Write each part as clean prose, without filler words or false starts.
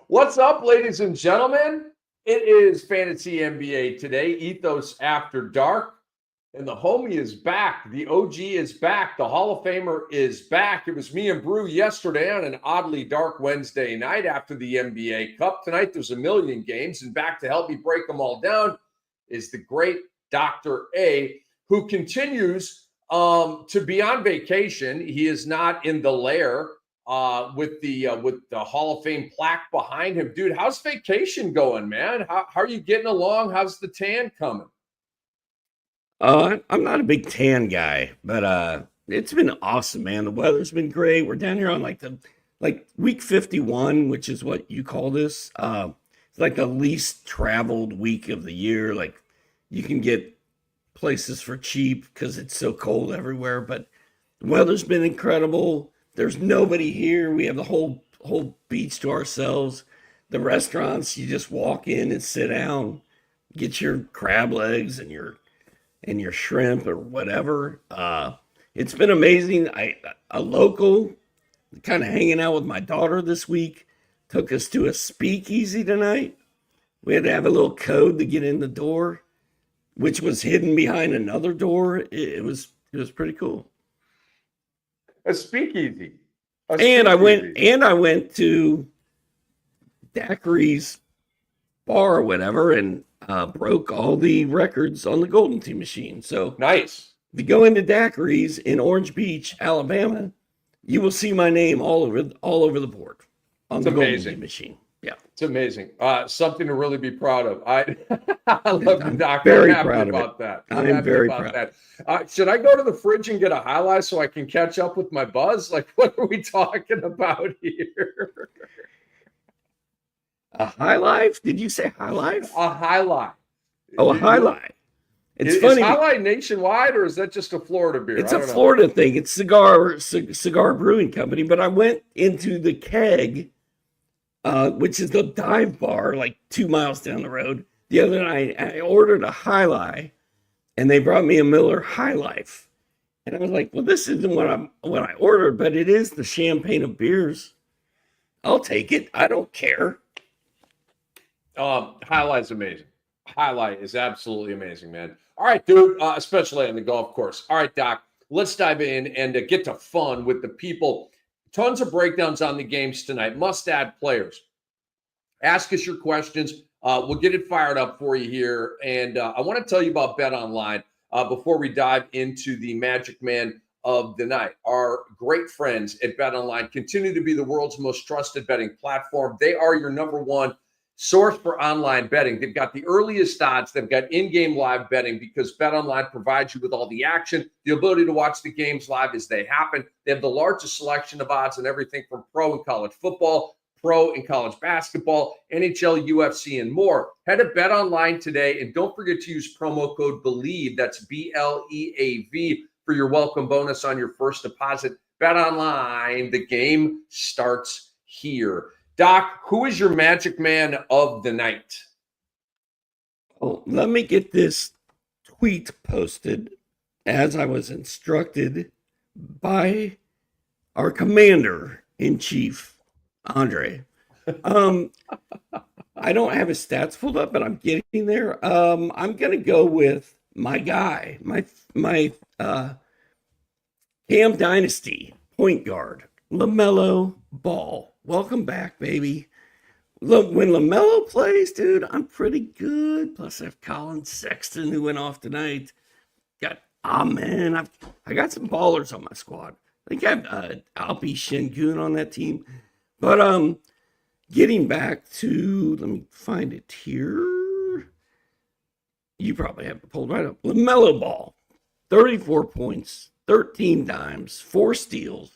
What's up, ladies and gentlemen? It is Fantasy NBA today, Ethos After Dark, and the homie is back. The OG is back. The Hall of Famer is back. It was me and Brew yesterday on an oddly dark Wednesday night after the NBA Cup. Tonight there's a million games, and back to help me break them all down is the great Dr. A, who continues to be on vacation. He is not in the lair with the Hall of Fame plaque behind him. Dude, how's vacation going, man? How are you getting along? How's the tan coming? I'm not a big tan guy, but it's been awesome, man. The weather's been great. We're down here on like week 51, which is what you call this. It's like the least traveled week of the year. Like you can get places for cheap because it's so cold everywhere, but the weather's been incredible. There's nobody here. We have the whole beach to ourselves. The restaurants, you just walk in and sit down, get your crab legs and your shrimp or whatever. It's been amazing. A local kind of hanging out with my daughter this week took us to a speakeasy tonight. We had to have a little code to get in the door, which was hidden behind another door. It was pretty cool. A speakeasy. And I went to Daiquiri's bar or whatever and broke all the records on the Golden Tee machine. So nice. If you go into Daiquiri's in Orange Beach, Alabama, you will see my name all over the board on the Golden Tee machine. Yeah, it's amazing. Something to really be proud of. I love the Doc. Very I'm proud about that. I'm very proud. That. Should I go to the fridge and get a highlight so I can catch up with my buzz? Like, what are we talking about here? A High Life? Did you say High Life? A highlight. Oh, a High Life. It's funny. Is High Life nationwide, or is that just a Florida beer? It's a Florida thing. It's cigar brewing company. But I went into the Keg, which is the dive bar, like 2 miles down the road. The other night, I ordered a High Life, and they brought me a Miller High Life. And I was like, well, this isn't what I ordered, but it is the champagne of beers. I'll take it. I don't care. Highlight's amazing. Highlight is absolutely amazing, man. All right, dude, especially on the golf course. All right, Doc, let's dive in and get to fun with the people. Tons of breakdowns on the games tonight. Must-add players. Ask us your questions. We'll get it fired up for you here. And I want to tell you about Bet Online before we dive into the Magic Man of the night. Our great friends at Bet Online continue to be the world's most trusted betting platform. They are your number one source for online betting. They've got the earliest odds. They've got in-game live betting because BetOnline provides you with all the action, the ability to watch the games live as they happen. They have the largest selection of odds on everything from pro and college football, pro and college basketball, NHL, UFC, and more. Head to BetOnline today, and don't forget to use promo code BELIEVE, that's BLEAV, for your welcome bonus on your first deposit. BetOnline, the game starts here. Doc, who is your Magic Man of the night? Oh, let me get this tweet posted as I was instructed by our commander-in-chief, Andre. I don't have his stats pulled up, but I'm getting there. I'm going to go with my guy, my Cam Dynasty point guard, LaMelo Ball. Welcome back, baby. Look, when LaMelo plays, dude, I'm pretty good. Plus, I have Colin Sexton, who went off tonight. I got some ballers on my squad. I think I have Alpi Şengün on that team. But getting back to, let me find it here. You probably have it pulled right up. LaMelo Ball, 34 points, 13 dimes, 4 steals.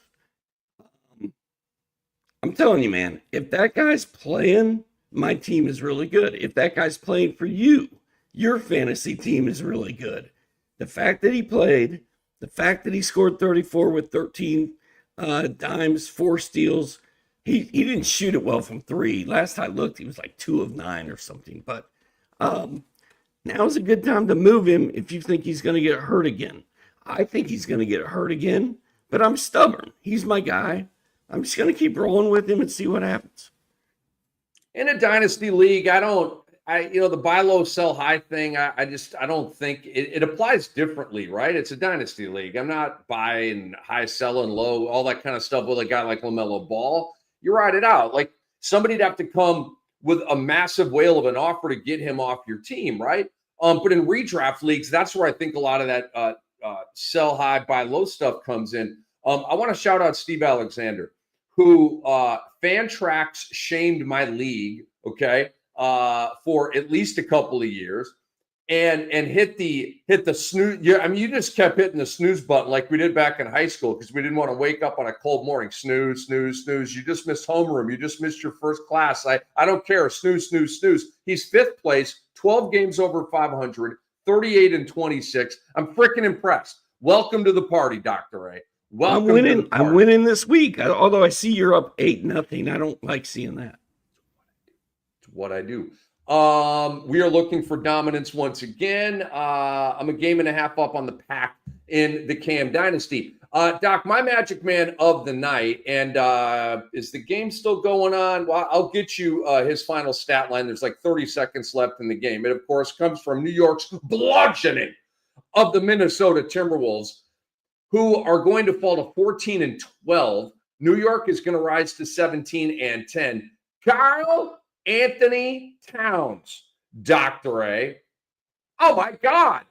I'm telling you, man, if that guy's playing, my team is really good. If that guy's playing for you, your fantasy team is really good. The fact that he played, the fact that he scored 34 with 13 dimes, 4 steals, he didn't shoot it well from 3. Last I looked, he was like 2 of 9 or something. But now's a good time to move him if you think he's going to get hurt again. I think he's going to get hurt again, but I'm stubborn. He's my guy. I'm just going to keep rolling with him and see what happens. In a dynasty league, the buy low, sell high thing, I don't think it applies differently, right? It's a dynasty league. I'm not buying high, selling low, all that kind of stuff with a guy like LaMelo Ball. You ride it out. Like somebody'd have to come with a massive whale of an offer to get him off your team, right? But in redraft leagues, that's where I think a lot of that sell high, buy low stuff comes in. I want to shout out Steve Alexander, who Fantrax shamed my league, okay, for at least a couple of years, and hit the snooze. Yeah, I mean, you just kept hitting the snooze button like we did back in high school because we didn't want to wake up on a cold morning. Snooze, snooze, snooze. You just missed homeroom. You just missed your first class. I don't care. Snooze, snooze, snooze. He's fifth place, 12 games over 500, 38-26. I'm freaking impressed. Welcome to the party, Dr. Ray. Welcome. I'm winning. I'm winning this week. Although I see you're up 8-0. I don't like seeing that. It's what I do. We are looking for dominance once again. I'm a game and a half up on the pack in the Cam Dynasty. Doc, my magic man of the night, and is the game still going on? Well, I'll get you his final stat line. There's like 30 seconds left in the game. It, of course, comes from New York's bludgeoning of the Minnesota Timberwolves, who are going to fall to 14-12. New York is going to rise to 17-10. Karl Anthony Towns, Dr. A. Oh, my God.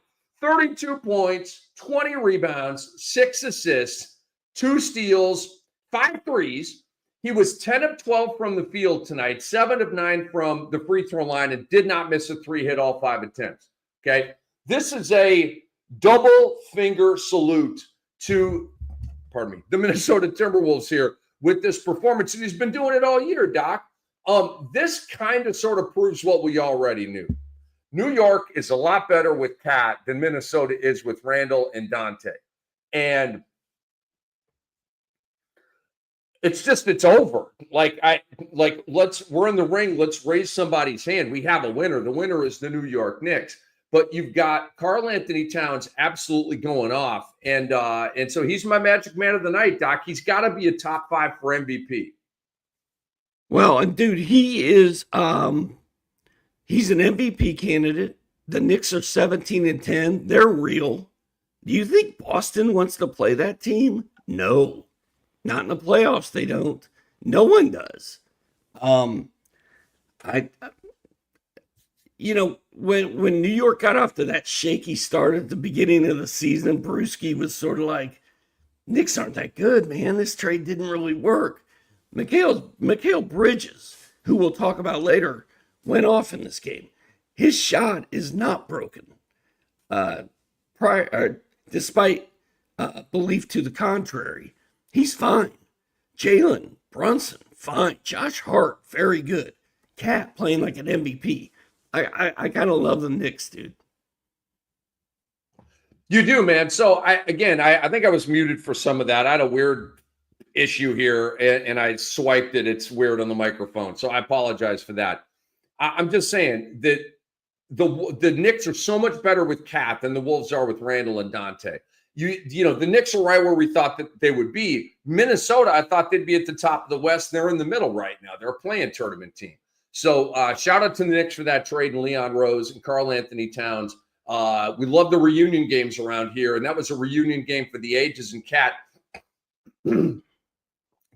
32 points, 20 rebounds, 6 assists, 2 steals, 5 threes. He was 10 of 12 from the field tonight, 7 of 9 from the free throw line, and did not miss a 3, hit all 5 attempts. Okay? This is a double finger salute to, the Minnesota Timberwolves here with this performance. And he's been doing it all year, Doc. This kind of sort of proves what we already knew. New York is a lot better with Cat than Minnesota is with Randall and Dante. And it's over. We're in the ring. Let's raise somebody's hand. We have a winner. The winner is the New York Knicks. But you've got Karl Anthony Towns absolutely going off. And so he's my magic man of the night, Doc. He's got to be a top 5 for MVP. Well, and dude, he is he's an MVP candidate. The Knicks are 17-10. They're real. Do you think Boston wants to play that team? No. Not in the playoffs, they don't. No one does. When New York got off to that shaky start at the beginning of the season, Brewski was sort of like, Knicks aren't that good, man. This trade didn't really work. Mikal Bridges, who we'll talk about later, went off in this game. His shot is not broken, despite belief to the contrary. He's fine. Jalen Brunson, fine. Josh Hart, very good. Cat playing like an MVP. I kind of love the Knicks, dude. You do, man. So I think I was muted for some of that. I had a weird issue here and I swiped it. It's weird on the microphone. So I apologize for that. I'm just saying that the Knicks are so much better with Cat than the Wolves are with Randall and Dante. The Knicks are right where we thought that they would be. Minnesota, I thought they'd be at the top of the West. They're in the middle right now. They're a play-in tournament team. So shout out to the Knicks for that trade and Leon Rose and Karl Anthony Towns. We love the reunion games around here, and that was a reunion game for the ages, and Cat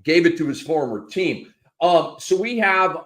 gave it to his former team. So we have,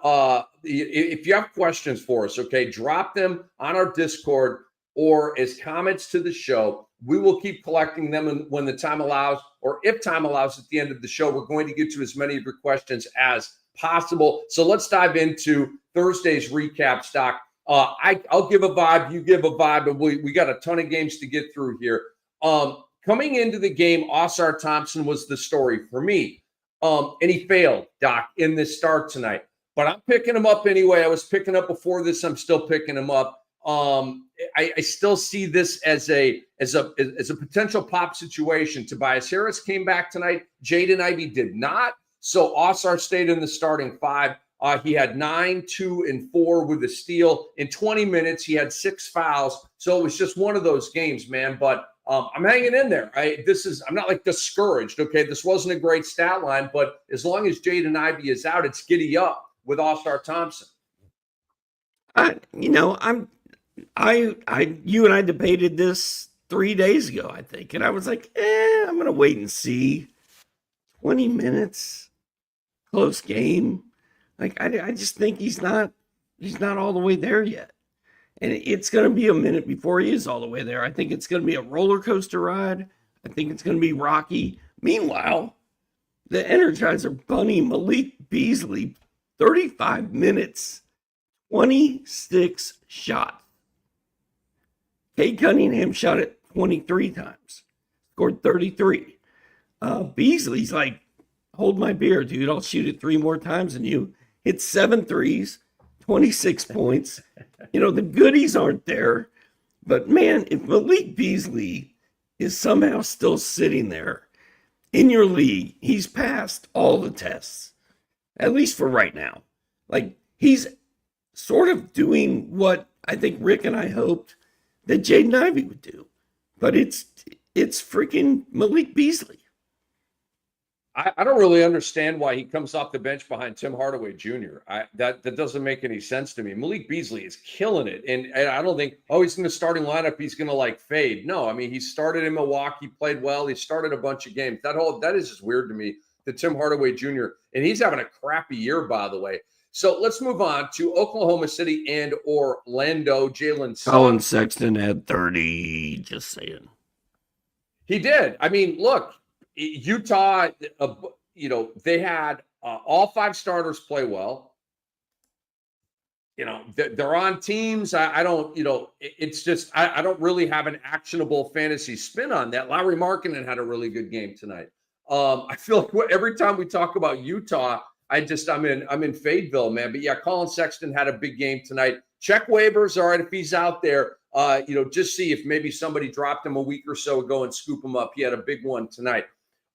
if you have questions for us, okay, drop them on our Discord or as comments to the show. We will keep collecting them when the time allows, or if time allows at the end of the show. We're going to get to as many of your questions as possible. So let's dive into Thursday's recap, Stock. I'll give a vibe, you give a vibe, and we got a ton of games to get through here. Coming into the game, Ausar Thompson was the story for me. And he failed, Doc, in this start tonight. But I'm picking him up anyway. I was picking up before this. I'm still picking him up. I still see this as a potential pop situation. Tobias Harris came back tonight. Jaden Ivey did not. So Ausar stayed in the starting 5. He had 9, 2, and 4 with a steal. In 20 minutes, he had 6 fouls. So it was just one of those games, man. But I'm hanging in there. I'm not like discouraged. Okay, this wasn't a great stat line, but as long as Jaden Ivey is out, it's giddy up with Ausar Thompson. You and I debated this 3 days ago, I think, and I was like, I'm gonna wait and see. 20 minutes, close game. Like I just think he's not all the way there yet. And it's going to be a minute before he is all the way there. I think it's going to be a roller coaster ride. I think it's going to be rocky. Meanwhile, the Energizer Bunny, Malik Beasley, 35 minutes, 26 shots. Kate Cunningham shot it 23 times, scored 33. Beasley's like, hold my beer, dude. I'll shoot it 3 more times than you. Hit 7 threes, 26 points. The goodies aren't there. But man, if Malik Beasley is somehow still sitting there in your league, he's passed all the tests, at least for right now. Like, he's sort of doing what I think Rick and I hoped that Jaden Ivey would do. But it's freaking Malik Beasley. I don't really understand why he comes off the bench behind Tim Hardaway Jr. That doesn't make any sense to me. Malik Beasley is killing it. And I don't think, he's in the starting lineup, he's going to fade. No, I mean, he started in Milwaukee, played well. He started a bunch of games. That is just weird to me, that Tim Hardaway Jr., and he's having a crappy year, by the way. So let's move on to Oklahoma City and Orlando. Jalen Colin Sexton had 30, just saying. He did. I mean, look, Utah, they had all 5 starters play well. They're on teams. I don't, it's just, I don't really have an actionable fantasy spin on that. Lauri Markkanen had a really good game tonight. I feel like every time we talk about Utah, I'm in Fadeville, man. But yeah, Colin Sexton had a big game tonight. Check waivers. All right. If he's out there, just see if maybe somebody dropped him a week or so ago and scoop him up. He had a big one tonight.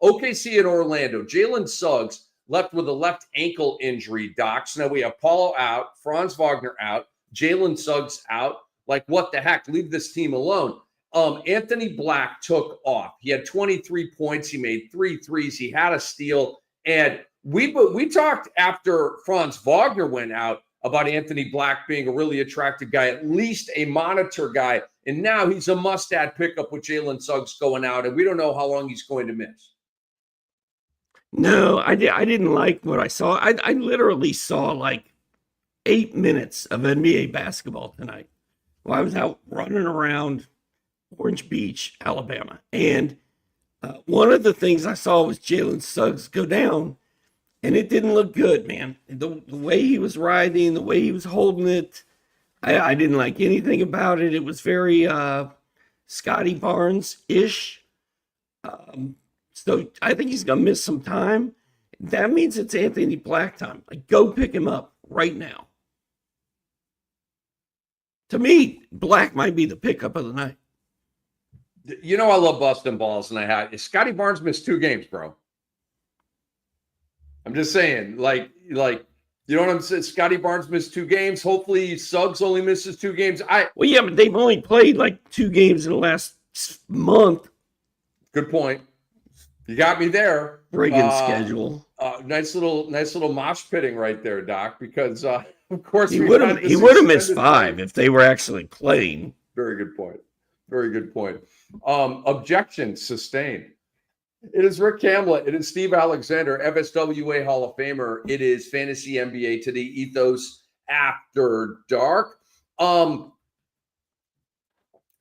OKC and Orlando. Jalen Suggs left with a left ankle injury, Doc. So now we have Paulo out, Franz Wagner out, Jalen Suggs out. Like, what the heck? Leave this team alone. Anthony Black took off. He had 23 points. He made 3 threes. He had a steal. And we talked after Franz Wagner went out about Anthony Black being a really attractive guy, at least a monitor guy. And now he's a must-add pickup with Jalen Suggs going out, and we don't know how long he's going to miss. No, I didn't like what I saw. I literally saw 8 minutes of NBA basketball tonight while I was out running around Orange Beach, Alabama. And one of the things I saw was Jalen Suggs go down, and it didn't look good, man. The way he was writhing, the way he was holding it, I didn't like anything about it. It was very Scotty Barnes-ish. So I think he's going to miss some time. That means it's Anthony Black time. Go pick him up right now. To me, Black might be the pickup of the night. I love busting balls, and I had Scotty Barnes missed 2 games, bro. I'm just saying, you know what I'm saying? Scotty Barnes missed 2 games. Hopefully, Suggs only misses 2 games. Well, yeah, but they've only played 2 games in the last month. Good point. You got me there. Friggin' schedule. Nice little mosh pitting right there, Doc. Because of course he would have missed 5 if they were actually playing. Very good point. Very good point. Objection sustained. It is Rick Kamla. It is Steve Alexander, FSWA Hall of Famer. It is Fantasy NBA Today Ethos After Dark.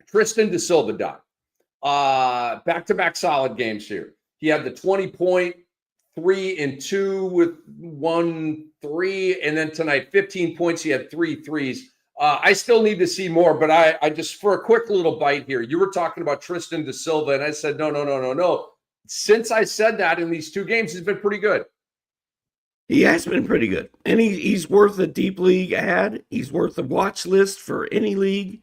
Tristan da Silva, Doc. Back-to-back solid games here. He had the 20-point, 3 and 2 with 1 3, and then tonight 15 points. He had 3 threes. I still need to see more, but I just, for a quick little bite here, you were talking about Tristan da Silva, and I said no. Since I said that in these 2 games, he's been pretty good. He has been pretty good, and he's worth a deep league ad. He's worth a watch list for any league.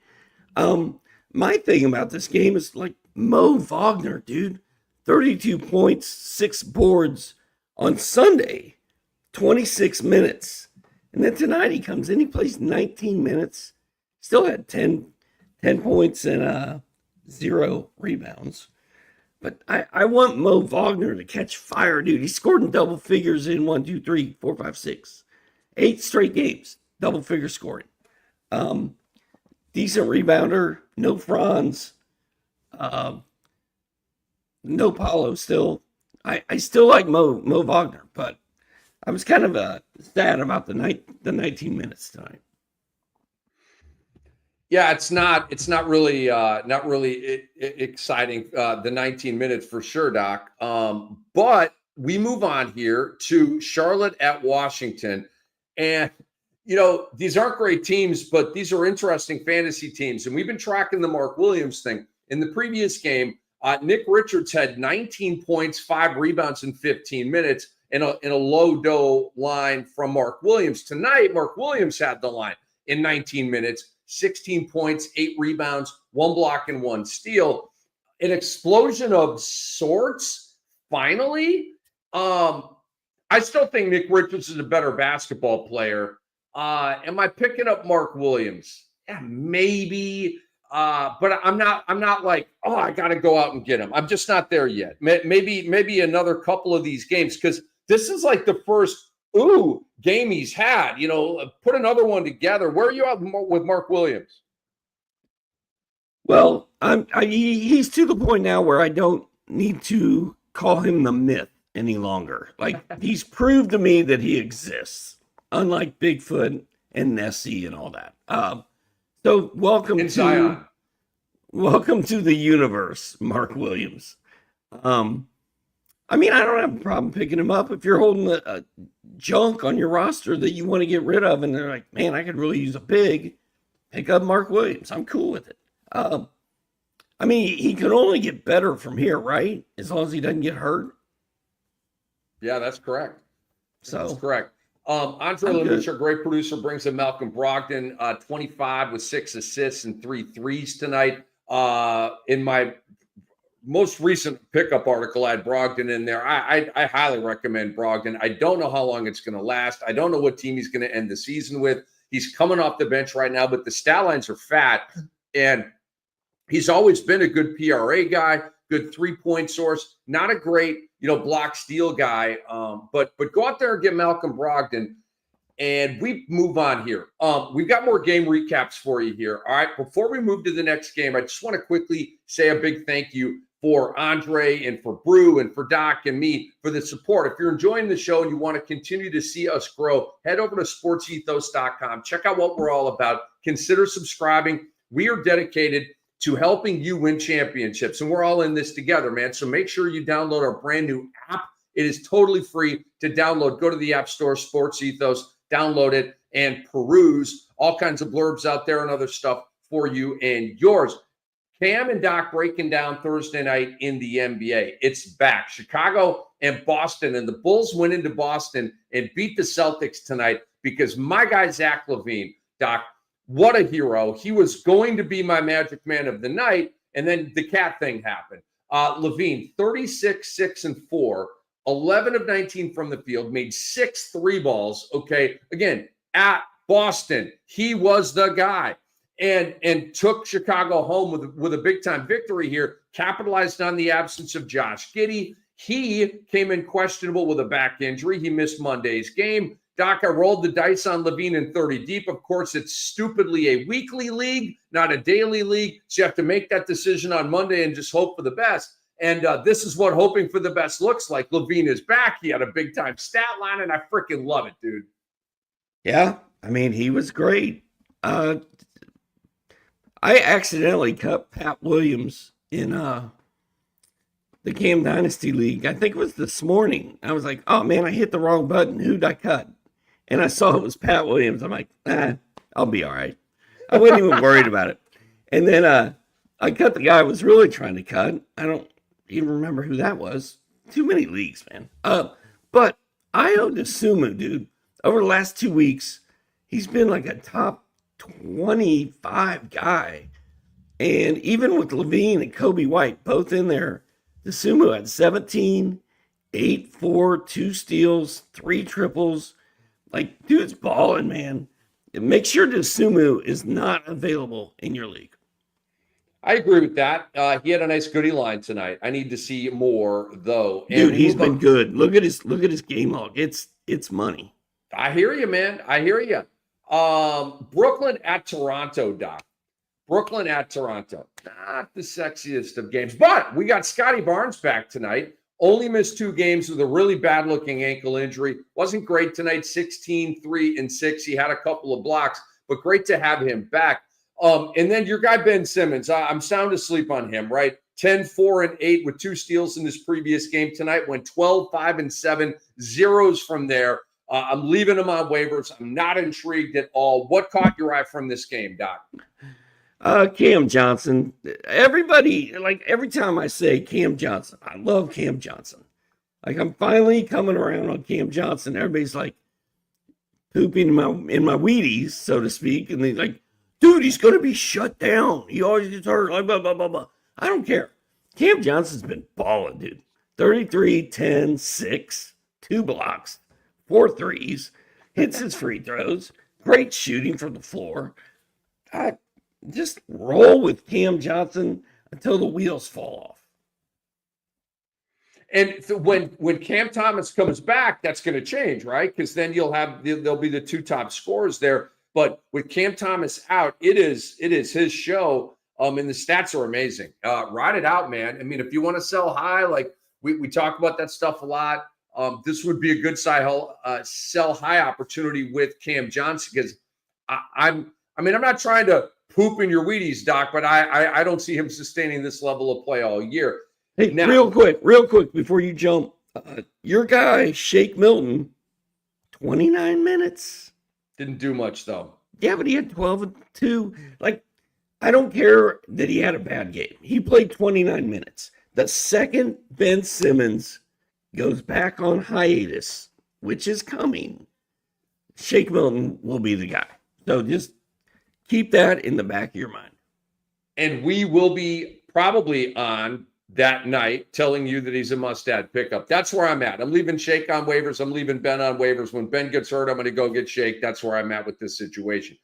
My thing about this game is Mo Wagner, dude. 32 points, 6 boards on Sunday, 26 minutes. And then tonight he comes in, he plays 19 minutes, still had 10 points and 0 rebounds. But I want Mo Wagner to catch fire, dude. He scored in double figures in 1, 2, 3, 4, 5, 6. 8 straight games, double figure scoring. Um, Decent rebounder, no Franz, uh, no Paulo still. I still like Mo Wagner, but I was kind of sad about the 19 minutes tonight. Yeah, it's not really exciting, the 19 minutes for sure, Doc. But we move on here to Charlotte at Washington. And these aren't great teams, but these are interesting fantasy teams. And we've been tracking the Mark Williams thing. In the previous game, Nick Richards had 19 points, 5 rebounds in 15 minutes in a low dough line from Mark Williams. Tonight, Mark Williams had the line in 19 minutes, 16 points, 8 rebounds, 1 block, and 1 steal. An explosion of sorts, finally. I still think Nick Richards is a better basketball player. Am I picking up Mark Williams? Yeah, maybe. But I'm not like, oh, I got to go out and get him. I'm just not there yet. Maybe another couple of these games, because this is like the first game he's had. Put another one together. Where are you at with Mark Williams? Well, he's to the point now where I don't need to call him the myth any longer. Like, he's proved to me that he exists, unlike Bigfoot and Nessie and all that. So welcome to the universe, Mark Williams. I don't have a problem picking him up if you're holding a junk on your roster that you want to get rid of, and they're like, man, I could really use a big. Pick up Mark Williams. I'm cool with it. He can only get better from here, right? As long as he doesn't get hurt. Yeah, that's correct. That's correct. Andre Lemich, our great producer, brings in Malcolm Brogdon, 25 with 6 assists and 3 threes tonight. In my most recent pickup article, I had Brogdon in there. I highly recommend Brogdon. I don't know how long it's going to last. I don't know what team he's going to end the season with. He's coming off the bench right now, but the stat lines are fat. And he's always been a good PRA guy, good 3-point source, not a great, block steal guy. But go out there and get Malcolm Brogdon, and we move on here. We've got more game recaps for you here. All right. Before we move to the next game, I just want to quickly say a big thank you for Andre and for Brew and for Doc and me for the support. If you're enjoying the show and you want to continue to see us grow, head over to sportsethos.com. Check out what we're all about. Consider subscribing. We are dedicated to helping you win championships, and we're all in this together, man. So make sure you download our brand new app. It is totally free to download. Go to the App Store, Sports Ethos, download it, and peruse all kinds of blurbs out there and other stuff for you and yours. Cam and Doc breaking down Thursday night in the NBA. It's back. Chicago and Boston, and the Bulls went into Boston and beat the Celtics tonight because my guy, Zach LaVine, Doc, what a hero. He was going to be my Magic Man of the night, and then the cat thing happened. LaVine, 36, 6, and 4, 11 of 19 from the field, made 6 3 balls, okay? Again, at Boston, he was the guy. And took Chicago home with a big-time victory here, capitalized on the absence of Josh Giddey. He came in questionable with a back injury. He missed Monday's game. Doc, I rolled the dice on LaVine in 30 deep. Of course, it's stupidly a weekly league, not a daily league. So you have to make that decision on Monday and just hope for the best. And this is what hoping for the best looks like. LaVine is back. He had a big-time stat line, and I freaking love it, dude. Yeah, he was great. I accidentally cut Pat Williams in the Cam Dynasty League. I think it was this morning. I was like, oh, man, I hit the wrong button. Who'd I cut? And I saw it was Pat Williams. I'm like, I'll be all right. I wasn't even worried about it. And then I cut the guy I was really trying to cut. I don't even remember who that was. Too many leagues, man. But Ayo Dosunmu, dude, over the last 2 weeks, he's been like a top 25 guy. And even with LaVine and Kobe White both in there, Dosunmu had 17, 8, 4, 2 steals, 3 triples. Like, dude's balling, man. Make sure Dosunmu is not available in your league. I agree with that. He had a nice goodie line tonight. I need to see more, though. Dude, he's been good. Look at his game log. It's money. I hear you, man. I hear you. Brooklyn at Toronto, Doc. Brooklyn at Toronto. Not the sexiest of games, but we got Scotty Barnes back tonight. Only missed 2 games with a really bad-looking ankle injury. Wasn't great tonight, 16, 3, and 6. He had a couple of blocks, but great to have him back. And then your guy, Ben Simmons, I'm sound asleep on him, right? 10, 4, and 8 with 2 steals in this previous game tonight. Went 12, 5, and 7. Zeros from there. I'm leaving him on waivers. I'm not intrigued at all. What caught your eye from this game, Doc? Cam Johnson. Everybody, like every time I say Cam Johnson, I love Cam Johnson. Like I'm finally coming around on Cam Johnson. Everybody's like pooping in my Wheaties, so to speak. And they're like, dude, he's going to be shut down. He always gets hurt. Like, blah, blah, blah, blah. I don't care. Cam Johnson's been balling, dude. 33, 10, 6, 2 blocks, 4 threes, hits his free throws, great shooting from the floor. I just roll with Cam Johnson until the wheels fall off. And when Cam Thomas comes back, that's going to change, right? Because then there'll be the 2 top scorers there. But with Cam Thomas out, it is his show. And the stats are amazing. Ride it out, man. I mean, if you want to sell high, like we talk about that stuff a lot. This would be a good sell high opportunity with Cam Johnson because I'm not trying to poop in your Wheaties, Doc, but I don't see him sustaining this level of play all year. Hey, now, real quick before you jump, your guy Shake Milton, 29 minutes. Didn't do much though. Yeah, but he had 12 and 2. Like, I don't care that he had a bad game. He played 29 minutes. The second Ben Simmons goes back on hiatus, which is coming, Shake Milton will be the guy. So just keep that in the back of your mind. And we will be probably on that night telling you that he's a must-add pickup. That's where I'm at. I'm leaving Shake on waivers. I'm leaving Ben on waivers. When Ben gets hurt, I'm going to go get Shake. That's where I'm at with this situation.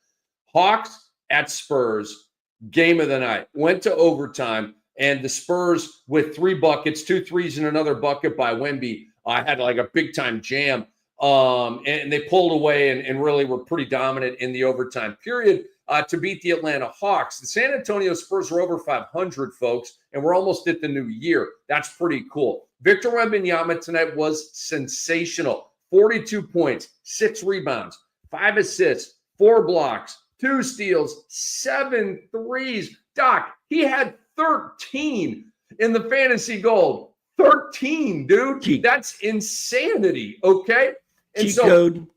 Hawks at Spurs, game of the night. Went to overtime, and the Spurs with 3 buckets, 2 threes, and another bucket by Wemby. Had like a big-time jam, and they pulled away and really were pretty dominant in the overtime period. To beat the Atlanta Hawks. The San Antonio Spurs are over 500, folks, and we're almost at the new year. That's pretty cool. Victor Wembanyama tonight was sensational. 42 points, 6 rebounds, 5 assists, 4 blocks, 2 steals, 7 threes. Doc, he had 13 in the fantasy gold. 13, dude. That's insanity, okay? And cheat code.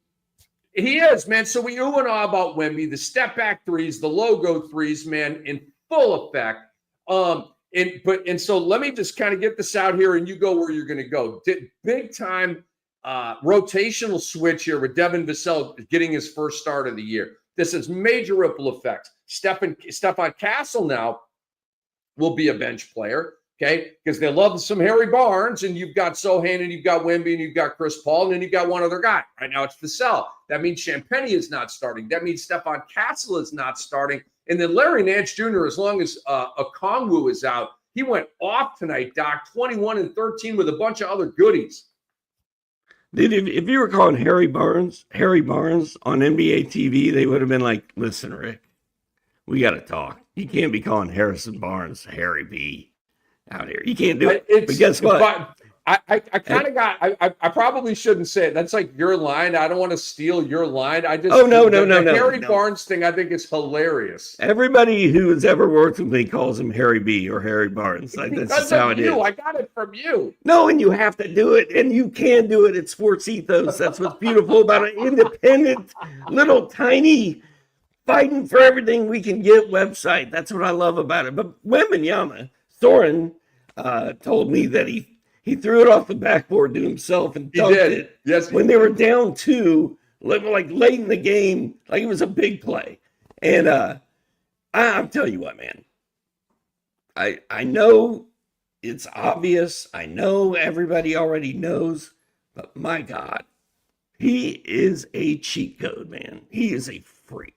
He is, man. So we ooh and ah about Wemby, the step back threes, the logo threes, man, in full effect. And so let me just kind of get this out here, and you go where you're going to go. Big time rotational switch here with Devin Vassell getting his first start of the year. This has major ripple effects. Stephon Castle now will be a bench player. Okay, because they love some Harry Barnes, and you've got Sohan, and you've got Wemby, and you've got Chris Paul, and then you've got one other guy. Right now it's Vassell. That means Champagnie is not starting. That means Stephon Castle is not starting. And then Larry Nance Jr., as long as Okongwu is out, he went off tonight, Doc, 21 and 13 with a bunch of other goodies. Dude, if you were calling Harry Barnes on NBA TV, they would have been like, listen, Rick, we got to talk. You can't be calling Harrison Barnes Harry B. out here. You can't do it. But guess what? But I kind of got, I probably shouldn't say it. That's like your line. I don't want to steal your line. The Harry Barnes thing, I think, is hilarious. Everybody who has ever worked with me calls him Harry B or Harry Barnes. Like, that's just how it is. I got it from you. No, and you have to do it, and you can do it at Sports Ethos. That's what's beautiful about an independent, little tiny, fighting for everything we can get website. That's what I love about it. But Wembanyama, Soren told me that he threw it off the backboard to himself and dunked it. Yes, when they were down 2, like late in the game, like it was a big play. And I'll tell you what, man. I know it's obvious. I know everybody already knows, but my God, he is a cheat code, man. He is a freak.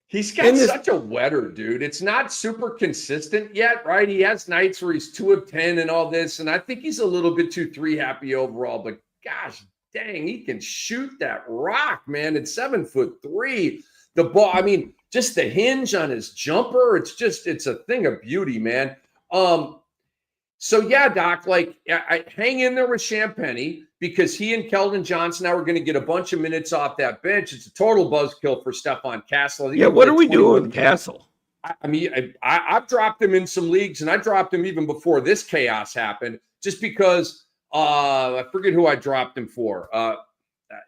He's got such a wetter, dude. It's not super consistent yet, right? He has nights where he's 2 of 10 and all this, and I think he's a little bit too 3 happy overall. But gosh dang, he can shoot that rock, man. It's 7'3". The ball, I mean, just the hinge on his jumper. It's a thing of beauty, man. So yeah, Doc, like I hang in there with Champagnie because he and Keldon Johnson now are going to get a bunch of minutes off that bench. It's a total buzzkill for Stephon Castle. Yeah, what are we doing with Castle? I mean, I've dropped him in some leagues, and I dropped him even before this chaos happened, just because I forget who I dropped him for.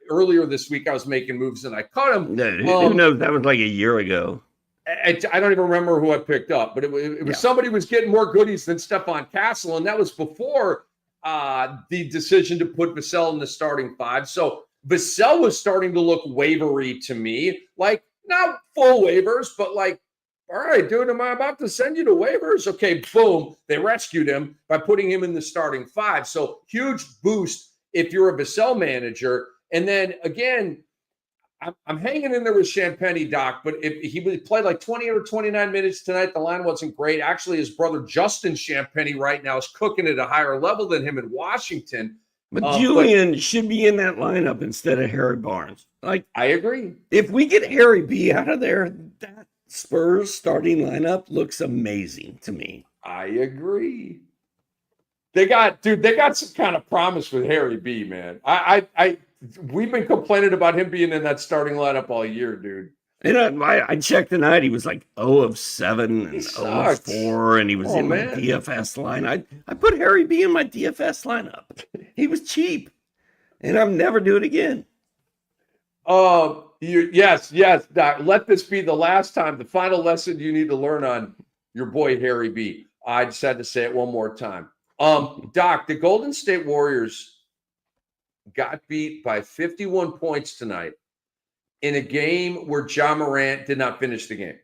Earlier this week, I was making moves and I cut him. No, who knows? That was like a year ago. I don't even remember who I picked up, but it was somebody was getting more goodies than Stephon Castle, and that was before the decision to put Vassell in the starting five. So Vassell was starting to look wavery to me, like not full waivers, but like, all right, dude, am I about to send you to waivers? Okay, boom, they rescued him by putting him in the starting five. So huge boost if you're a Vassell manager. And then again, I'm hanging in there with Champagnie, Doc, but if he played like 20 or 29 minutes tonight, the line wasn't great. Actually, his brother Justin Champagnie right now is cooking at a higher level than him in Washington. But Julian should be in that lineup instead of Harry Barnes. Like, I agree. If we get Harry B out of there, that Spurs starting lineup looks amazing to me. I agree. They got some kind of promise with Harry B, man. We've been complaining about him being in that starting lineup all year, dude. And I checked tonight. He was like 0 of 7 and 0 of 4, and he was in my DFS line. I put Harry B in my DFS lineup. He was cheap, and I'm never do it again. Yes, Doc. Let this be the last time, the final lesson you need to learn on your boy Harry B. I just had to say it one more time. Doc, the Golden State Warriors got beat by 51 points tonight in a game where Ja Morant did not finish the game.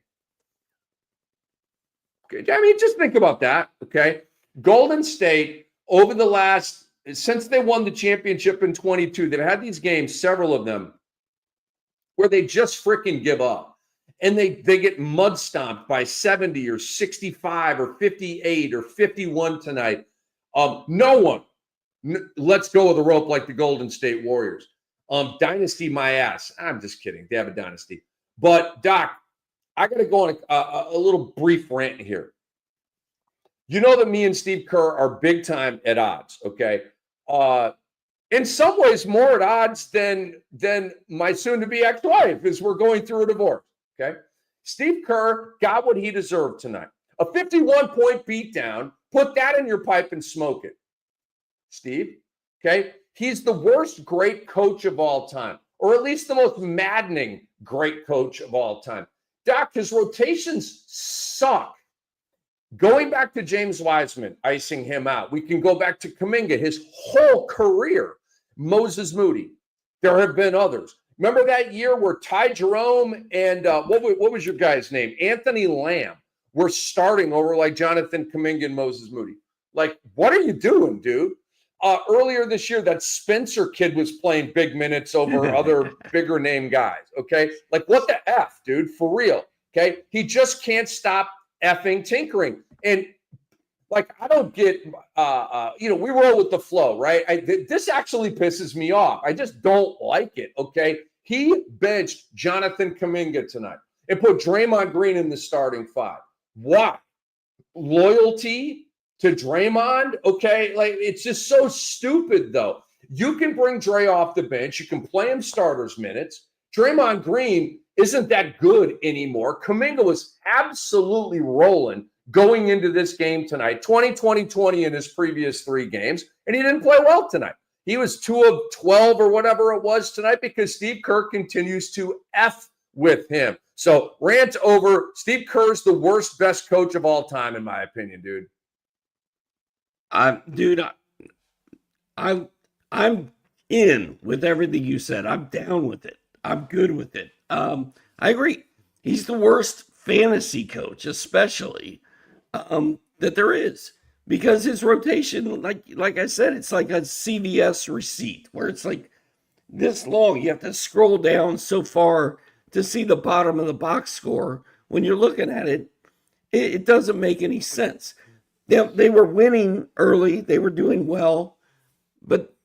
Okay. I mean, just think about that, okay? Golden State, over the since they won the championship in 22, they've had these games, several of them, where they just freaking give up. And they get mud stomped by 70 or 65 or 58 or 51 tonight. No one lets go of the rope like the Golden State Warriors. Dynasty, my ass. I'm just kidding. They have a dynasty. But, Doc, I got to go on a little brief rant here. You know that me and Steve Kerr are big time at odds, okay? In some ways, more at odds than my soon-to-be ex-wife as we're going through a divorce, okay? Steve Kerr got what he deserved tonight. A 51-point beatdown. Put that in your pipe and smoke it. Steve, okay? He's the worst great coach of all time, or at least the most maddening great coach of all time. Doc, his rotations suck. Going back to James Wiseman, icing him out. We can go back to Kuminga, his whole career. Moses Moody. There have been others. Remember that year where Ty Jerome and what was your guy's name? Anthony Lamb were starting over like Jonathan Kuminga and Moses Moody. Like, what are you doing, dude? Earlier this year, that Spencer kid was playing big minutes over other bigger name guys, okay? Like, what the F, dude? For real, okay? He just can't stop effing tinkering. And, like, I don't get, we roll with the flow, right? This actually pisses me off. I just don't like it, okay? He benched Jonathan Kuminga tonight and put Draymond Green in the starting five. Why? Loyalty to Draymond, okay? Like, it's just so stupid, though. You can bring Dre off the bench. You can play him starters minutes. Draymond Green isn't that good anymore. Kuminga was absolutely rolling going into this game tonight, 20 in his previous 3 games, and he didn't play well tonight. He was 2 of 12 or whatever it was tonight because Steve Kerr continues to F with him. So rant over. Steve Kerr's the worst, best coach of all time, in my opinion, dude. I'm in with everything you said. I'm down with it. I'm good with it. I agree. He's the worst fantasy coach, especially that there is, because his rotation, like I said, it's like a CVS receipt where it's like this long. You have to scroll down so far to see the bottom of the box score. When you're looking at it, it doesn't make any sense. They were winning early. They were doing well, but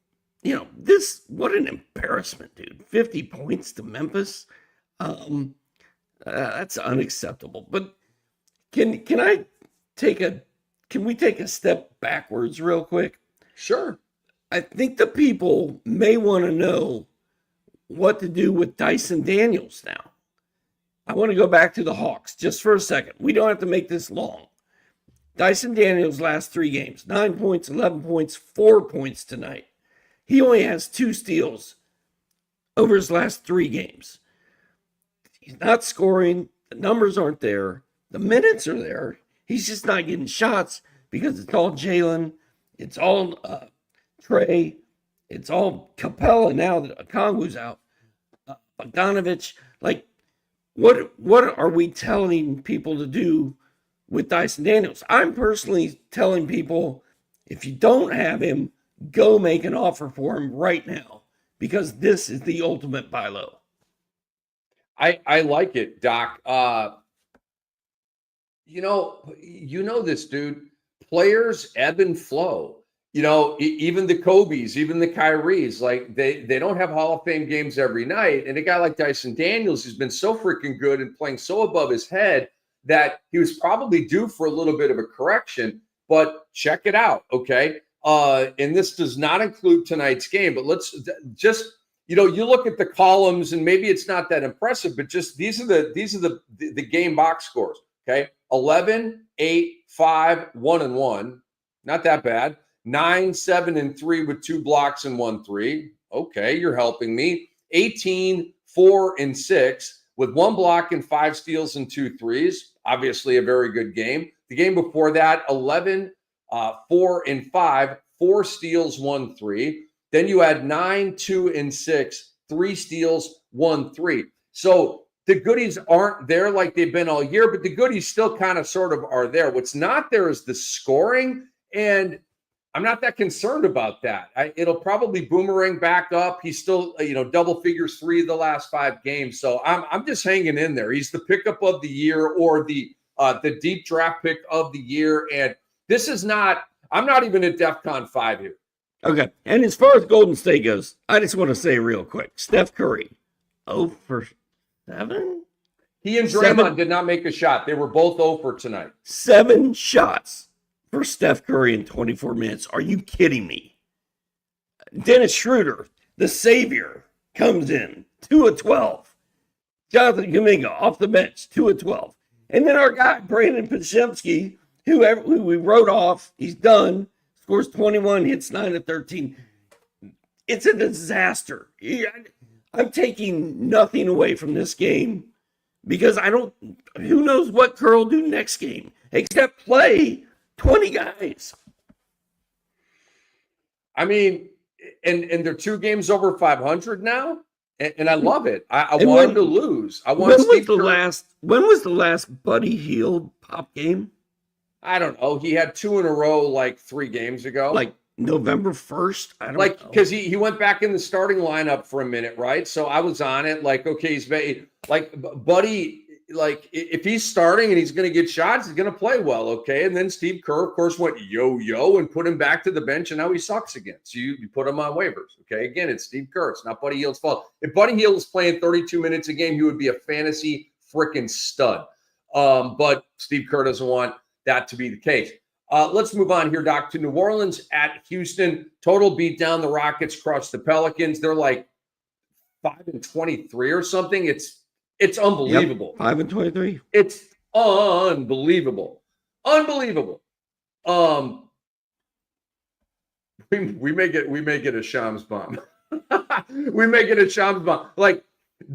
what an embarrassment, dude. 50 points to Memphis. That's unacceptable. But can we take a step backwards real quick? Sure. I think the people may want to know what to do with Dyson Daniels now. I want to go back to the Hawks just for a second. We don't have to make this long. Dyson Daniels' last 3 games, 9 points, 11 points, 4 points tonight. He only has 2 steals over his last 3 games. He's not scoring. The numbers aren't there. The minutes are there. He's just not getting shots because it's all Jalen. It's all Trey. It's all Capella now that Okongwu's out. Bogdanovich. Like, what are we telling people to do with Dyson Daniels? I'm personally telling people, if you don't have him, go make an offer for him right now, because this is the ultimate buy low. I like it, Doc. You know this, dude. Players ebb and flow. Even the Kobe's, even the Kyries, like they don't have Hall of Fame games every night. And a guy like Dyson Daniels, who's been so freaking good and playing so above his head that he was probably due for a little bit of a correction. But check it out, okay? And this does not include tonight's game, but let's just, you look at the columns and maybe it's not that impressive, but just these are the game box scores, okay? 11, 8, 5, 1 and 1. Not that bad. 9, 7 and 3 with 2 blocks and 1 3. Okay, you're helping me. 18, 4 and 6 with 1 block and 5 steals and 2 threes. Obviously a very good game. The game before that, 11, 4 and 5, 4 steals, 1 3. Then you had 9, 2 and 6, 3 steals, 1 3. So the goodies aren't there like they've been all year, but the goodies still kind of sort of are there. What's not there is the scoring, and I'm not that concerned about that. It'll probably boomerang back up. He's still, double figures 3 of the last 5 games. So I'm just hanging in there. He's the pickup of the year, or the deep draft pick of the year. And this is not, I'm not even at DEFCON 5 here. Okay. And as far as Golden State goes, I just want to say real quick, Steph Curry, 0 for 7? He and Draymond did not make a shot. They were both 0 for tonight. 7 shots for Steph Curry in 24 minutes. Are you kidding me? Dennis Schroeder, the savior, comes in 2 of 12. Jonathan Kuminga off the bench, 2 of 12. And then our guy, Brandon Podziemski, who we wrote off, he's done, scores 21, hits 9 of 13. It's a disaster. I'm taking nothing away from this game because who knows what Kerr will do next game except play 20 guys. I mean, and they're 2 games over 500 now, and I love it. I want them to lose. When was the last Buddy Hield pop game? I don't know. He had 2 in a row like 3 games ago. Like November 1st? I don't know. Because he went back in the starting lineup for a minute, right? So I was on it. Like, okay, he's like Buddy. Like, if he's starting and he's going to get shots, he's going to play well, okay? And then Steve Kerr, of course, went yo-yo and put him back to the bench, and now he sucks again. So you put him on waivers, okay? Again, it's Steve Kerr. It's not Buddy Hield's fault. If Buddy Hield was playing 32 minutes a game, he would be a fantasy freaking stud. But Steve Kerr doesn't want that to be the case. Let's move on here, Doc, to New Orleans at Houston. Total beat down. The Rockets crushed the Pelicans. They're like 5 and 23 or something. It's unbelievable. Yep, 5 and 23. It's unbelievable. Unbelievable. We make it a Shams bomb. We make it a Shams bomb. Like,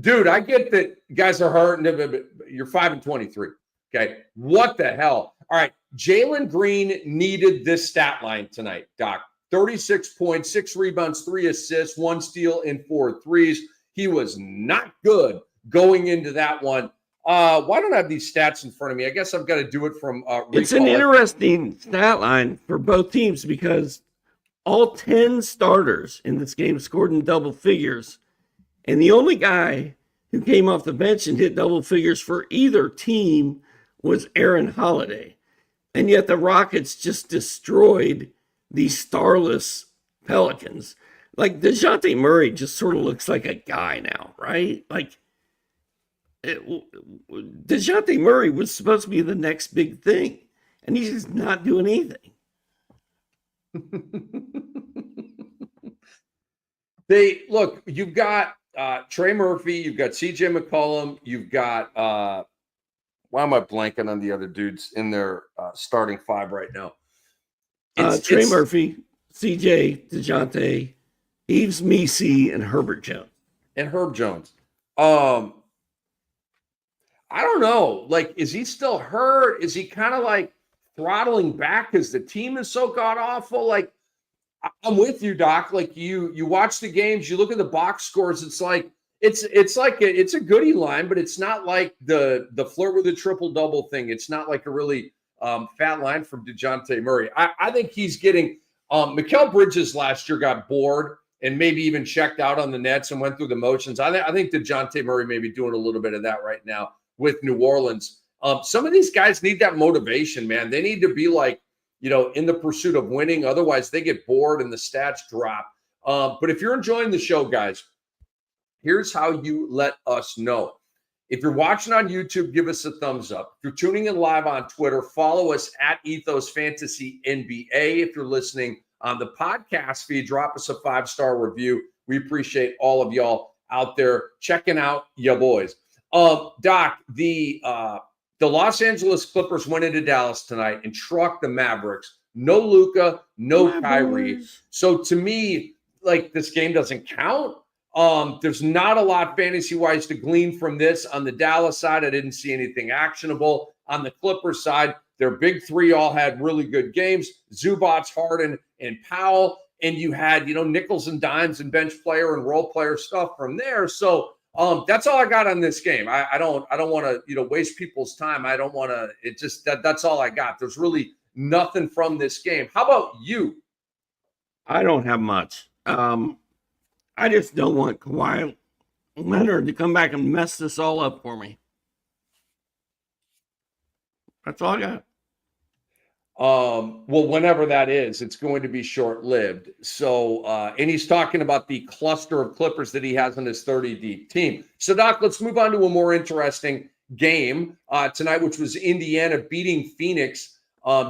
dude, I get that guys are hurt, but you're 5 and 23. Okay. What the hell? All right. Jalen Green needed this stat line tonight, Doc. 36 points, 6 rebounds, 3 assists, 1 steal, and 4 threes. He was not good going into that one. Why don't I have these stats in front of me? I guess I've got to do it from It's an interesting stat line for both teams because all 10 starters in this game scored in double figures. And the only guy who came off the bench and hit double figures for either team was Aaron Holiday. And yet the Rockets just destroyed the starless Pelicans. like DeJounte Murray just sort of looks like a guy now, right? Like DeJounte Murray was supposed to be the next big thing, and he's just not doing anything. Look, you've got Trey Murphy, you've got CJ McCollum, you've got why am I blanking on the other dudes in their starting five right now? Trey Murphy, CJ, DeJounte, Yves Missi, and Herbert Jones. And Herb Jones. I don't know. Like, is he still hurt? Is he kind of like throttling back because the team is so god awful? Like, I'm with you, Doc. Like, you watch the games, you look at the box scores. It's like it's a goodie line, but it's not like the flirt with a triple double thing. It's not like a really fat line from DeJounte Murray. I think he's getting. Mikal Bridges last year got bored and maybe even checked out on the Nets and went through the motions. I think DeJounte Murray may be doing a little bit of that right now with New Orleans. Some of these guys need that motivation, man. They need to be like, in the pursuit of winning. Otherwise, they get bored and the stats drop. But if you're enjoying the show, guys, here's how you let us know. If you're watching on YouTube, give us a thumbs up. If you're tuning in live on Twitter, follow us at Ethos Fantasy NBA. If you're listening on the podcast feed, drop us a 5-star review. We appreciate all of y'all out there checking out ya boys. Doc, the Los Angeles Clippers went into Dallas tonight and trucked the Mavericks. No Luka, no Kyrie. So to me, like, this game doesn't count. There's not a lot fantasy-wise to glean from this. On the Dallas side, I didn't see anything actionable. On the Clippers side, their big three all had really good games. Zubats, Harden, and Powell. And you had, nickels and dimes and bench player and role player stuff from there. So that's all I got on this game. I don't want to, waste people's time. I don't want to. It just that's all I got. There's really nothing from this game. How about you? I don't have much. I just don't want Kawhi Leonard to come back and mess this all up for me. That's all I got. Well, whenever that is, it's going to be short-lived. So, and he's talking about the cluster of Clippers that he has on his 30-deep team. So, Doc, let's move on to a more interesting game tonight, which was Indiana beating Phoenix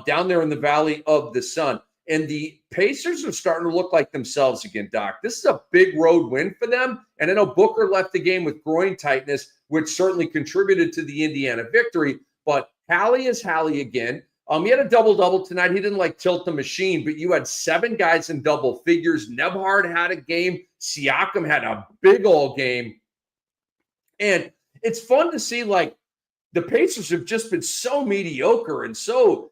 down there in the Valley of the Sun. And the Pacers are starting to look like themselves again, Doc. This is a big road win for them. And I know Booker left the game with groin tightness, which certainly contributed to the Indiana victory. But Hallie is Hallie again. He had a double-double tonight. He didn't tilt the machine, but you had 7 guys in double figures. Nebhard had a game. Siakam had a big old game. And it's fun to see, the Pacers have just been so mediocre and so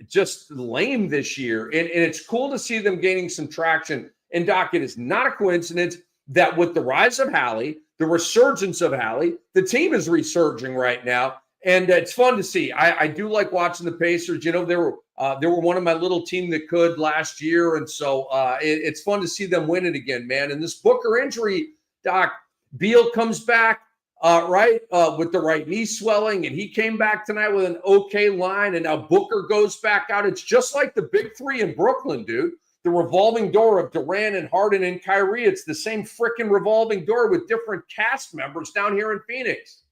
just lame this year. And it's cool to see them gaining some traction. And, Doc, it is not a coincidence that with the rise of Hallie, the resurgence of Hallie, the team is resurging right now. And it's fun to see. I do like watching the Pacers. They were one of my little team that could last year. And so it's fun to see them win it again, man. And this Booker injury, Doc, Beal comes back, with the right knee swelling. And he came back tonight with an okay line. And now Booker goes back out. It's just like the big three in Brooklyn, dude. The revolving door of Durant and Harden and Kyrie. It's the same freaking revolving door with different cast members down here in Phoenix.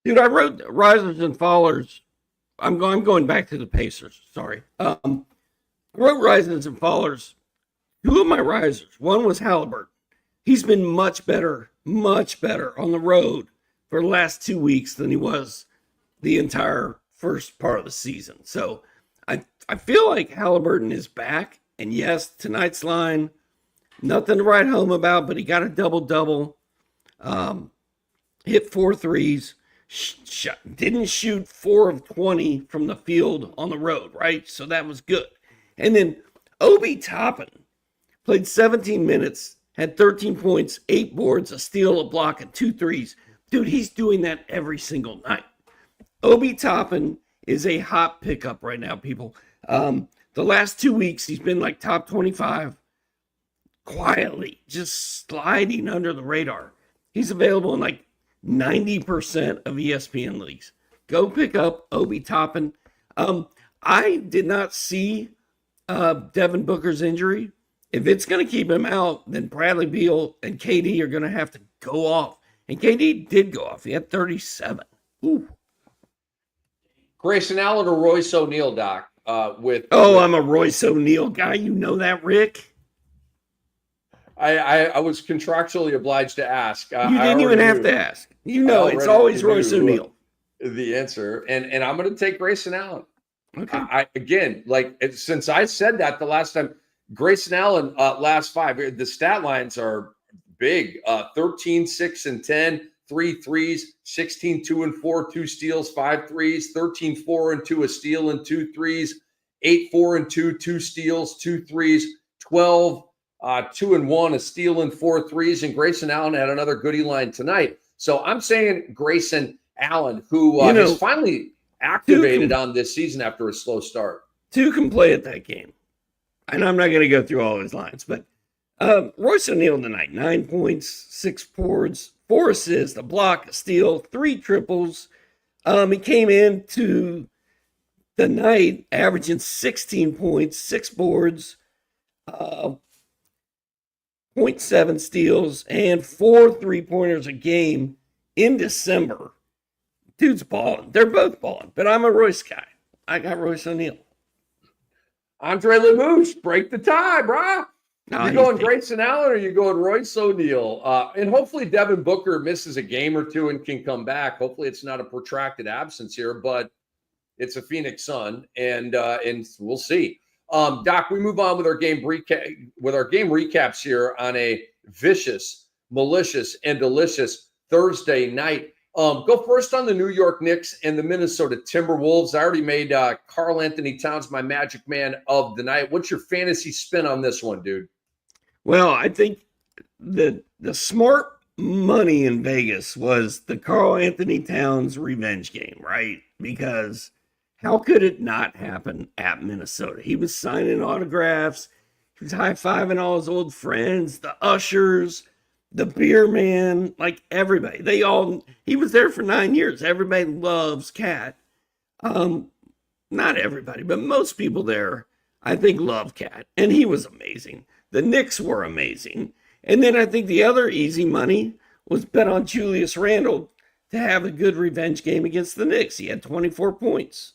Dude, I wrote risers and fallers. I'm going back to the Pacers. Sorry. I wrote risers and fallers. 2 of my risers. One was Halliburton. He's been much better on the road for the last 2 weeks than he was the entire first part of the season. So I feel like Halliburton is back. And yes, tonight's line, nothing to write home about, but he got a double-double. Hit 4 threes. Didn't shoot 4 of 20 from the field on the road, right? So that was good. And then Obi Toppin played 17 minutes, had 13 points, 8 boards, a steal, a block, and 2 threes. Dude, he's doing that every single night. Obi Toppin is a hot pickup right now, people. The last 2 weeks, he's been top 25, quietly, just sliding under the radar. He's available in 90% of ESPN leagues. Go pick up Obi Toppin. I did not see Devin Booker's injury. if it's going to keep him out, then Bradley Beal and KD are going to have to go off. And KD did go off. He had 37. Ooh. Grayson Allen or Royce O'Neal, Doc? I'm a Royce O'Neal guy. You know that, Rick? I was contractually obliged to ask. You didn't even have to ask. You know, it's always Royce O'Neal. The answer, and I'm going to take Grayson Allen. Okay. Again, since I said that the last time, Grayson Allen, last 5, the stat lines are big. 13, 6, and 10, 3 threes, 16, 2 and 4, 2 steals, 5 threes, 13, 4 and 2, a steal and 2 threes, 8, 4 and 2, 2 steals, 2 threes, 12, 2 and 1, a steal and 4 threes. And Grayson Allen had another goodie line tonight. So I'm saying Grayson Allen, who has finally activated on this season after a slow start. 2 can play at that game. And I'm not going to go through all his lines, but Royce O'Neal tonight, 9 points, 6 boards, 4 assists, a block, a steal, 3 triples. He came into the night averaging 16 points, 6 boards, 0.7 steals, and 4 3-pointers a game in December. Dude's balling. They're both balling, but I'm a Royce guy. I got Royce O'Neal. Andre Lemouche, break the tie, brah. No, you going Grayson Allen or you going Royce O'Neal? And hopefully Devin Booker misses a game or 2 and can come back. Hopefully it's not a protracted absence here, but it's a Phoenix Sun, and we'll see. Doc, we move on with our game recaps here on a vicious, malicious, and delicious Thursday night. Go first on the New York Knicks and the Minnesota Timberwolves. I already made Karl Anthony Towns my magic man of the night. What's your fantasy spin on this one, dude? Well, I think the smart money in Vegas was the Karl Anthony Towns revenge game, right? Because how could it not happen at Minnesota? He was signing autographs. He was high-fiving all his old friends, the ushers, the beer man, like everybody. He was there for 9 years. Everybody loves Cat. Not everybody, but most people there, I think, love Cat. And he was amazing. The Knicks were amazing. And then I think the other easy money was bet on Julius Randle to have a good revenge game against the Knicks. He had 24 points.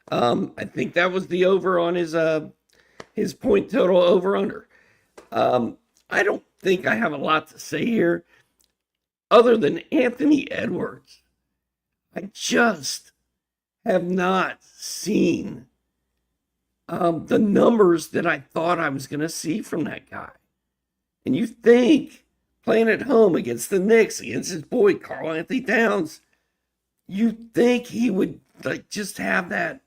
I think that was the over on his point total over-under. I don't think I have a lot to say here other than Anthony Edwards. I just have not seen the numbers that I thought I was going to see from that guy. And you think playing at home against the Knicks, against his boy Karl Anthony Towns, you think he would just have that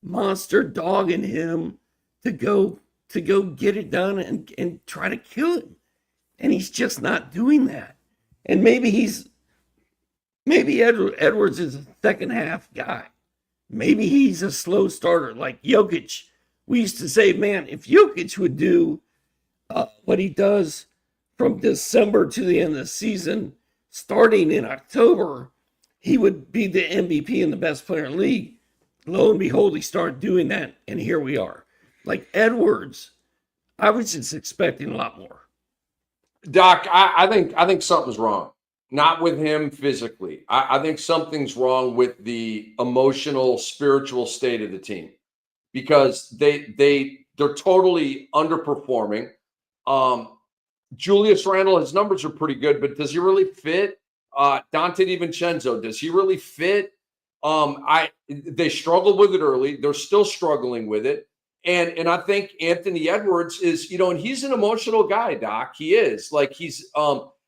monster dog in him to go get it done and try to kill him. And he's just not doing that. And maybe Edwards is a second half guy. Maybe he's a slow starter like Jokic. We used to say, man, if Jokic would do what he does from December to the end of the season, starting in October, he would be the MVP and the best player in the league. Lo and behold, he started doing that, and here we are. Like Edwards, I was just expecting a lot more. Doc, I think something's wrong. Not with him physically. I think something's wrong with the emotional, spiritual state of the team because they're totally underperforming. Julius Randle, his numbers are pretty good, but does he really fit? Dante DiVincenzo, does he really fit? They struggled with it early. They're still struggling with it. And I think Anthony Edwards is, and he's an emotional guy, Doc. He is. Like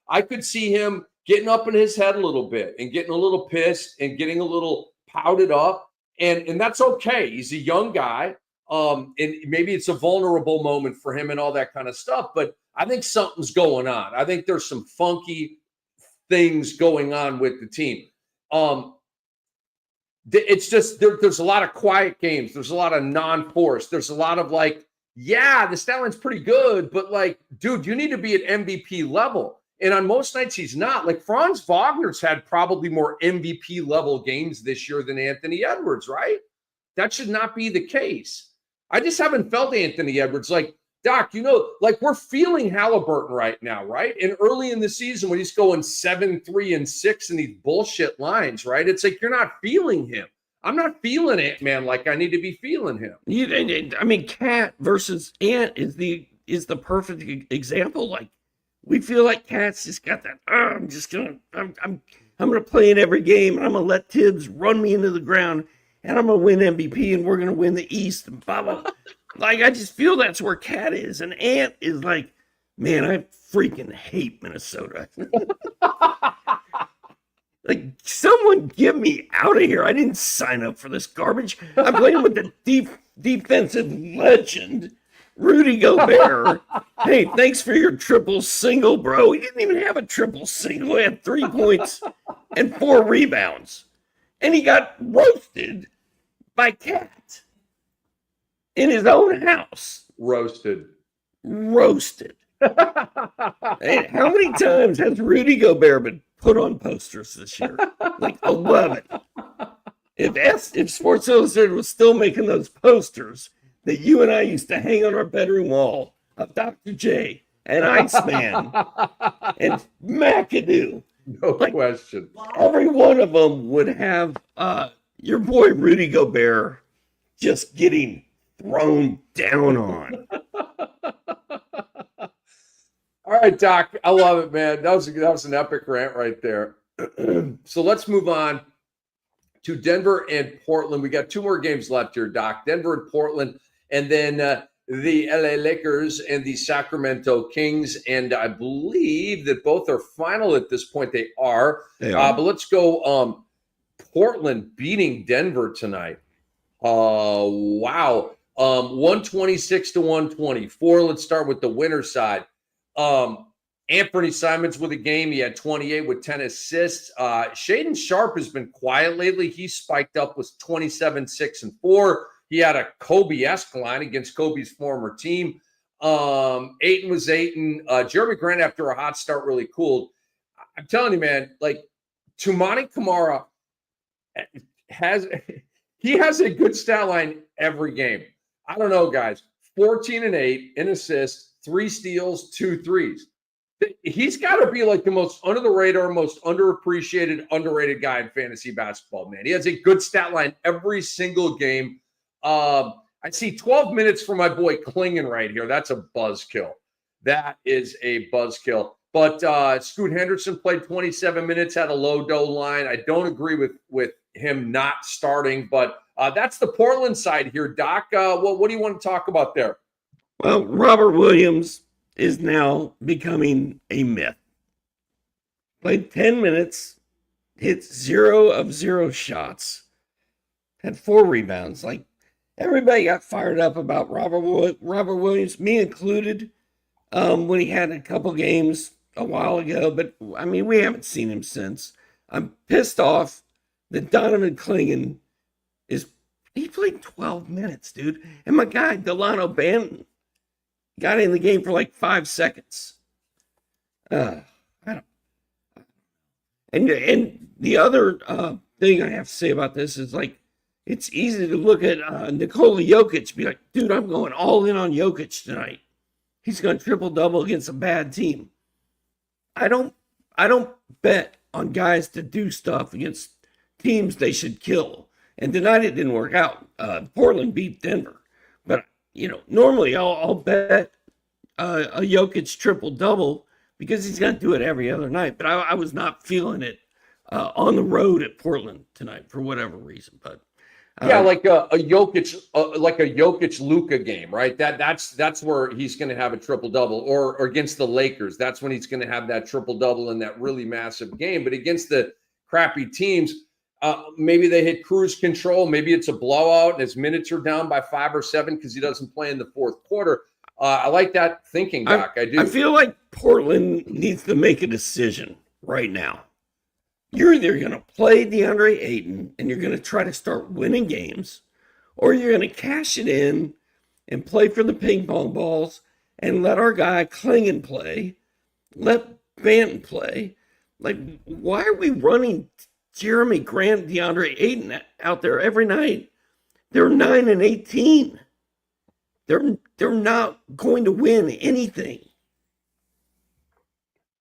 I could see him getting up in his head a little bit and getting a little pissed and getting a little pouted up. And that's okay. He's a young guy. And maybe it's a vulnerable moment for him and all that kind of stuff. But I think something's going on. I think there's some funky things going on with the team. It's just there's a lot of quiet games. There's a lot of non-force. There's a lot of the stat line's pretty good, but dude, you need to be at MVP level. And on most nights, he's not. Franz Wagner's had probably more MVP level games this year than Anthony Edwards, right? That should not be the case. I just haven't felt Anthony Edwards. Doc, like we're feeling Halliburton right now, right? And early in the season when he's going 7-3-6 in these bullshit lines, right? It's like you're not feeling him. I'm not feeling it, man, like I need to be feeling him. I mean, Cat versus Ant is the perfect example. Like, we feel like Cat's just got that. I'm gonna play in every game, and I'm gonna let Tibbs run me into the ground, and I'm gonna win MVP, and we're gonna win the East, and blah blah. Like, I just feel that's where Cat is, and Ant is like, man, I freaking hate Minnesota. Like, someone get me out of here. I didn't sign up for this garbage. I'm playing with the defensive legend, Rudy Gobert. Hey, thanks for your triple single, bro. He didn't even have a triple single. He had 3 points and 4 rebounds. And he got roasted by Cat in his own house. Roasted. Hey, how many times has Rudy Gobert been put on posters this year? Like 11. If Sports Illustrated was still making those posters that you and I used to hang on our bedroom wall of Dr. J and Iceman and McAdoo. No question. Every one of them would have your boy Rudy Gobert just getting thrown down on. All right, Doc, I love it, man. That was an epic rant right there. So let's move on to Denver and Portland. We got 2 more games left here, Doc. Denver and Portland, and then the LA Lakers and the Sacramento Kings. And I believe that both are final at this point. They are. But let's go Portland beating Denver tonight. Wow. 126-124. Let's start with the winner side. Anthony Simons with a game. He had 28 with 10 assists. Shaedon Sharpe has been quiet lately. He spiked up with 27, 6, and 4. He had a Kobe-esque line against Kobe's former team. Ayton was Ayton. Jeremy Grant, after a hot start, really cooled. I'm telling you, man, like Toumani Camara has a good stat line every game. I don't know, guys. 14 and 8 in assists. 3 steals, 2 threes. He's got to be like the most under the radar, most underappreciated, underrated guy in fantasy basketball, man. He has a good stat line every single game. I see 12 minutes for my boy Klingon right here. That's a buzzkill. That is a buzzkill. But Scoot Henderson played 27 minutes, had a low dough line. I don't agree with him not starting, but that's the Portland side here. Doc, what do you want to talk about there? Well, Robert Williams is now becoming a myth. Played 10 minutes, hit 0 of 0 shots, had 4 rebounds. Like, everybody got fired up about Robert Williams, me included, when he had a couple games a while ago. But, I mean, we haven't seen him since. I'm pissed off that Donovan Klingon he played 12 minutes, dude. And my guy, Delano Banton, got in the game for like 5 seconds. And the other thing I have to say about this is, like, it's easy to look at Nikola Jokic, be like, dude, I'm going all in on Jokic tonight. He's going to triple-double against a bad team. I don't bet on guys to do stuff against teams they should kill. And tonight it didn't work out. Portland beat Denver. But, normally I'll bet a Jokic triple-double because he's going to do it every other night. But I was not feeling it on the road at Portland tonight for whatever reason. But yeah, like a Jokic Luka game, right? That's where he's going to have a triple-double, or against the Lakers. That's when he's going to have that triple-double in that really massive game. But against the crappy teams, maybe they hit cruise control. Maybe it's a blowout and his minutes are down by 5 or 7 because he doesn't play in the fourth quarter. I like that thinking, Doc. I do. I feel like Portland needs to make a decision right now. You're either going to play DeAndre Ayton and you're going to try to start winning games, or you're going to cash it in and play for the ping pong balls and let our guy Klingon play, let Banton play. Like, why are we running Jeremy Grant, DeAndre Ayton out there every night? They're 9 and 18. They're they're not going to win anything.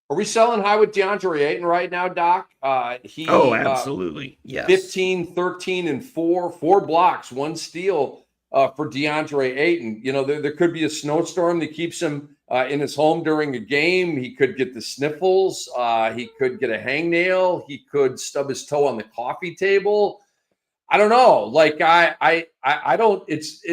Are we selling high with DeAndre Ayton right now, Doc? Absolutely. Yes. 15, 13, and 4 blocks, 1 steal for DeAndre Ayton. You know, there could be a snowstorm that keeps him in his home during a game. He could get the sniffles. He could get a hangnail. He could stub his toe on the coffee table. I don't know. Like I don't. It's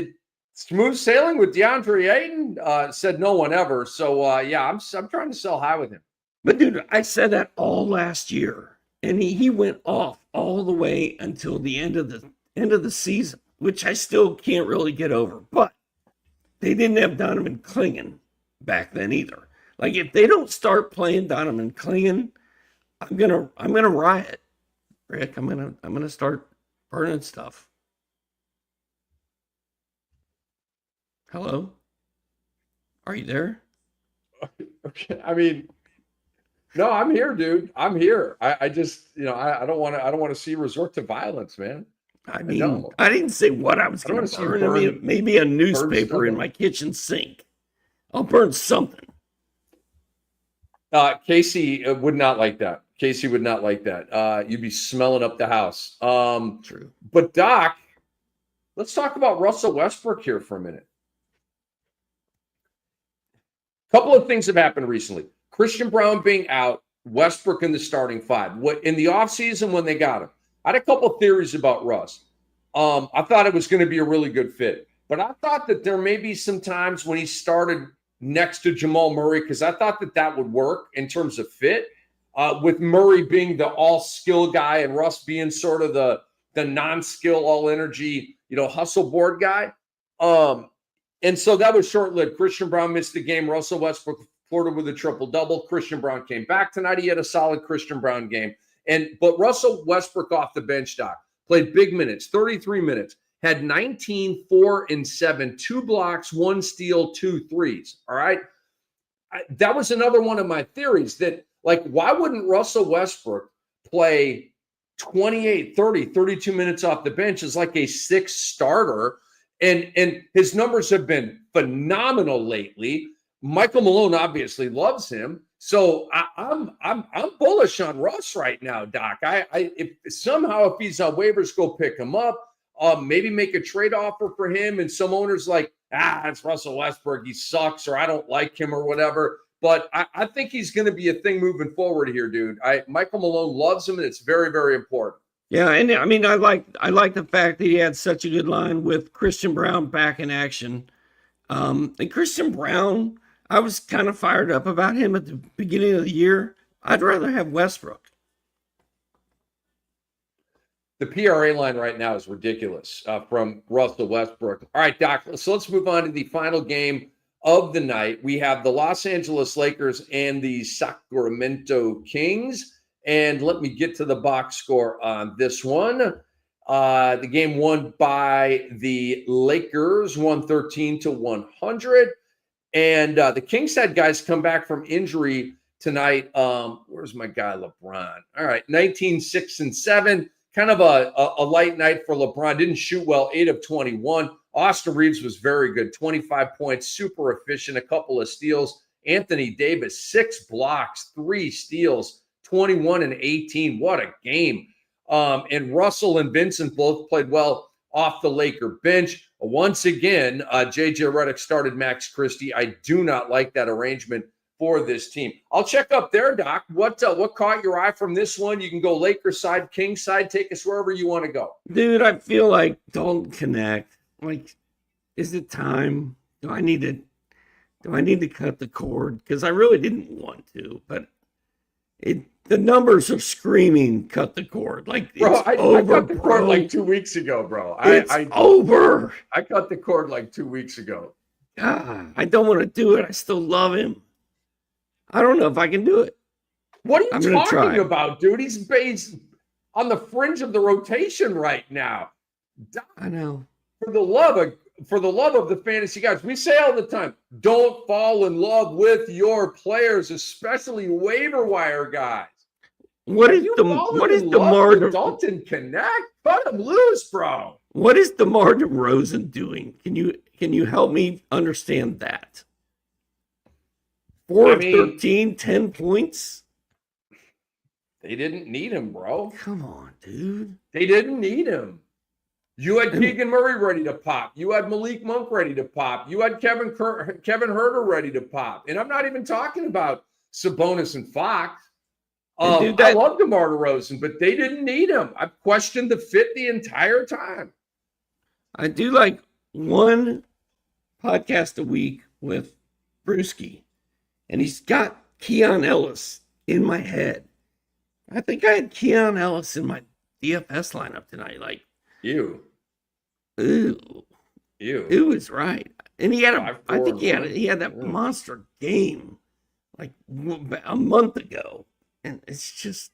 smooth sailing with DeAndre Ayton. Said no one ever. So I'm trying to sell high with him. But dude, I said that all last year, and he went off all the way until the end of the season, which I still can't really get over. But they didn't have Donovan Clingan back then either. Like if they don't start playing Donovan Clingan, I'm gonna riot, Rick. I'm gonna start burning stuff. Hello, are you there? Okay, I mean. No, I'm here, dude. I'm here. I just, I don't want to see resort to violence, man. I didn't say what I was going to burn. Maybe a newspaper in my kitchen sink. I'll burn something. Casey would not like that. Casey would not like that. You'd be smelling up the house. True. But Doc, let's talk about Russell Westbrook here for a minute. A couple of things have happened recently. Christian Brown being out, Westbrook in the starting 5. What in the offseason when they got him? I had a couple of theories about Russ. I thought it was going to be a really good fit. But I thought that there may be some times when he started next to Jamal Murray because I thought that would work in terms of fit. With Murray being the all-skill guy and Russ being sort of the non-skill, all-energy, hustle board guy. And so that was short-lived. Christian Brown missed the game. Russell Westbrook flirted with a triple-double. Christian Brown came back tonight. He had a solid Christian Brown game. But Russell Westbrook off the bench, Doc, played big minutes, 33 minutes, had 19, 4, and 7, 2 blocks, 1 steal, 2 threes. All right. That was another one of my theories that, like, why wouldn't Russell Westbrook play 28, 30, 32 minutes off the bench as like a 6th starter? And his numbers have been phenomenal lately. Michael Malone obviously loves him, so I'm bullish on Russ right now, Doc. If he's on waivers, go pick him up. Maybe make a trade offer for him. And some owners like, it's Russell Westbrook, he sucks, or I don't like him, or whatever. But I think he's going to be a thing moving forward here, dude. Michael Malone loves him, and it's very, very important. Yeah, and I mean, I like the fact that he had such a good line with Christian Brown back in action. And Christian Brown, I was kind of fired up about him at the beginning of the year. I'd rather have Westbrook. The PRA line right now is ridiculous from Russell Westbrook. All right, Doc, so let's move on to the final game of the night. We have the Los Angeles Lakers and the Sacramento Kings. And let me get to the box score on this one. The game won by the Lakers, 113-100. And the Kings had guys come back from injury tonight. Where's my guy, LeBron? All right, 19, 6, and 7. Kind of a light night for LeBron. Didn't shoot well, 8 of 21. Austin Reeves was very good, 25 points, super efficient, a couple of steals. Anthony Davis, 6 blocks, 3 steals, 21 and 18. What a game. And Russell and Vincent both played well off the Laker bench. Once again, J.J. Redick started Max Christie. I do not like that arrangement for this team. I'll check up there, Doc. What caught your eye from this one? You can go Lakers side, Kings side. Take us wherever you want to go. Dude, I feel like don't connect. Like, is it time? Do I need to cut the cord? Because I really didn't want to, but the numbers are screaming, cut the cord. Like, bro, it's over, I cut the cord bro. like 2 weeks ago, bro. It's over. I cut the cord like 2 weeks ago. I don't want to do it. I still love him. I don't know if I can do it. What are you talking about, dude? He's on the fringe of the rotation right now. I know. For the love of the fantasy guys, we say all the time, don't fall in love with your players, especially waiver wire guys. What is DeMar Dalton Connect? Cut him loose, bro. What is DeMar DeRozan doing? Can Can you help me understand that? 4 of 13, 10 points? They didn't need him, bro. Come on, dude. They didn't need him. You had Keegan Murray ready to pop. You had Malik Monk ready to pop. You had Kevin Huerter ready to pop. And I'm not even talking about Sabonis and Fox. I love DeMar DeRozan, but they didn't need him. I've questioned the fit the entire time. I do like one podcast a week with Brewski, and he's got Keon Ellis in my head. I think I had Keon Ellis in my DFS lineup tonight. Like, Ooh is right. And he had he had that monster game like a month ago. And it's just,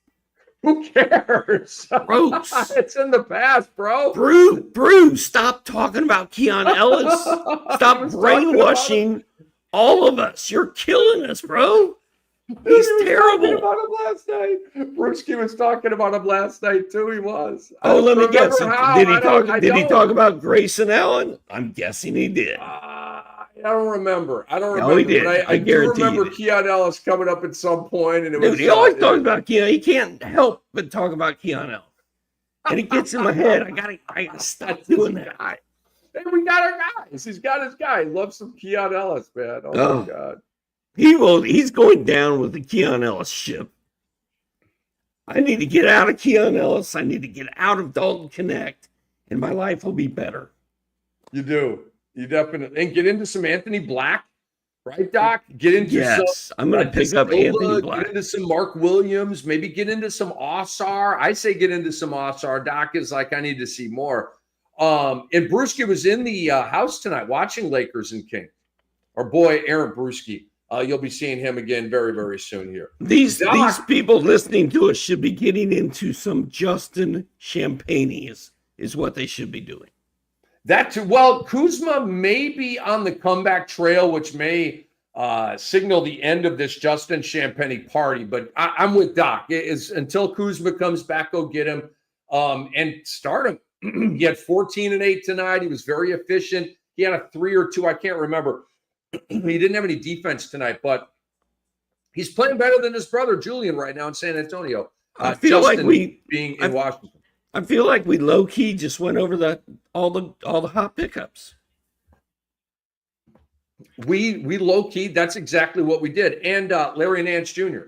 who cares? Gross. It's in the past, bro. Brew, stop talking about Keon Ellis. Stop brainwashing all of us. You're killing us, bro. He's terrible. About him last night. Brewski was talking about him last night too. He was. Oh, let me guess. Did he talk about Grayson Allen? I'm guessing he did. I don't remember. No, he did. But I do remember Keon Ellis coming up at some point, and it was. He always talks about Keon. He can't help but talk about Keon Ellis, and it gets in my head. I gotta stop doing that. Hey, we got our guys. He's got his guy. He loves some Keon Ellis, man. Oh my God. He's going down with the Keon Ellis ship. I need to get out of Keon Ellis. I need to get out of Dalton Connect, and my life will be better. You do. You definitely. And get into some Anthony Black, right, Doc? Get into I'm going to pick up Anthony Black. Get into some Mark Williams. Maybe get into some Osar. I say get into some Osar. Doc is like, I need to see more. And Brewski was in the house tonight watching Lakers and Kings. Our boy, Aaron Brewski. You'll be seeing him again very, very soon here. These people listening to us should be getting into some Justin Champagne is what they should be doing. That too. Well, Kuzma may be on the comeback trail, which may signal the end of this Justin Champagne party. But I'm with Doc. It is until Kuzma comes back, go get him and start him. He had 14 and 8 tonight. He was very efficient. He had a 3 or 2. I can't remember. He didn't have any defense tonight, but he's playing better than his brother Julian right now in San Antonio. I feel Justin like being in Washington. I feel like we low key just went over all the hot pickups. We low key. That's exactly what we did. And Larry Nance Jr.